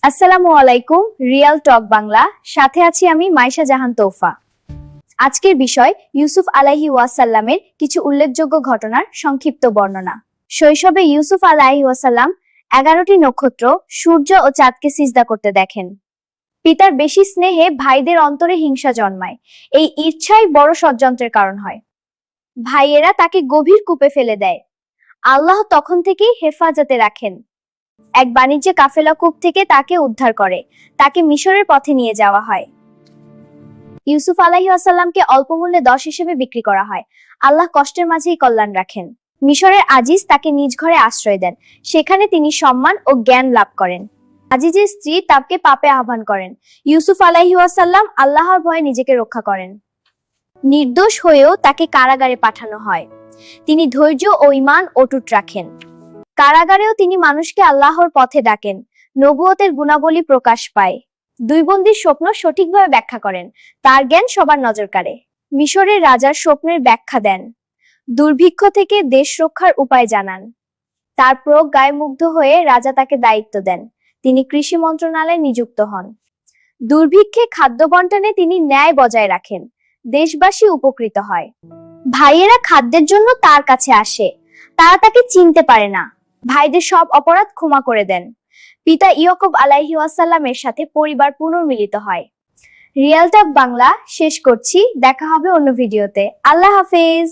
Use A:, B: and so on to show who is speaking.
A: আসসালামু আলাইকুম। রিয়াল টক বাংলা, সাথে আছি আমি মাইশা জাহান তৌফা। আজকের বিষয় ইউসুফ আলাইহি ওয়াসাল্লামের কিছু উল্লেখযোগ্য ঘটনার সংক্ষিপ্ত বর্ণনা। শৈশবে ইউসুফ আলাইহি ওয়াসাল্লাম 11টি নক্ষত্র, সূর্য ও চাঁদকে সিজদা করতে দেখেন। পিতার বেশি স্নেহে ভাইদের অন্তরে হিংসা জন্মায়। এই ঈর্ষাই বড় ষড়যন্ত্রের কারণ হয়। ভাইয়েরা তাকে গভীর কূপে ফেলে দেয়। আল্লাহ তখন থেকেই হেফাজতে রাখেন। এক বাণিজ্য কাফেলা কূপ থেকে তাকে উদ্ধার করে, তাকে মিশরের পথে নিয়ে যাওয়া হয়। ইউসুফ আলাইহিস সালামকে অল্প মূল্যে 10 হিসেবে বিক্রি করা হয়। আল্লাহ কষ্টের মাঝেই কল্যাণ রাখেন। মিশরের আজিজ তাকে নিজ ঘরে আশ্রয় দেন। সেখানে তিনি সম্মান ও জ্ঞান লাভ করেন। আজিজের স্ত্রী তাকে পাপে আহ্বান করেন। ইউসুফ আলাইহিস সালাম আল্লাহর ভয়ে নিজেকে রক্ষা করেন। নির্দোষ হয়েও তাকে কারাগারে পাঠানো হয়। তিনি ধৈর্য ও ঈমান অটুট রাখেন। কারাগারেও তিনি মানুষকে আল্লাহর পথে ডাকেন। নবুয়তের গুণাবলী প্রকাশ পায়। দুই বন্দীর স্বপ্ন সঠিকভাবে ব্যাখ্যা করেন। তার জ্ঞান সবার নজর কাড়ে। মিশরের রাজার স্বপ্নের ব্যাখ্যা দেন। দুর্ভিক্ষ থেকে দেশ রক্ষার উপায় জানান। তার প্রজ্ঞায় মুগ্ধ হয়ে রাজা তাকে দায়িত্ব দেন। তিনি কৃষি মন্ত্রণালয়ে নিযুক্ত হন। দুর্ভিক্ষে খাদ্য বন্টনে তিনি ন্যায় বজায় রাখেন। দেশবাসী উপকৃত হয়। ভাইয়েরা খাদ্যের জন্য তার কাছে আসে। তারা তাকে চিনতে পারে না। ভাইদের সব অপরাধ ক্ষমা করে দেন। পিতা ইয়াকুব আলাইহিস সালামের সাথে পরিবার পুনর্মিলিত হয়। রিয়াল টক বাংলা শেষ করছি। দেখা হবে অন্য ভিডিওতে। আল্লাহ হাফেজ।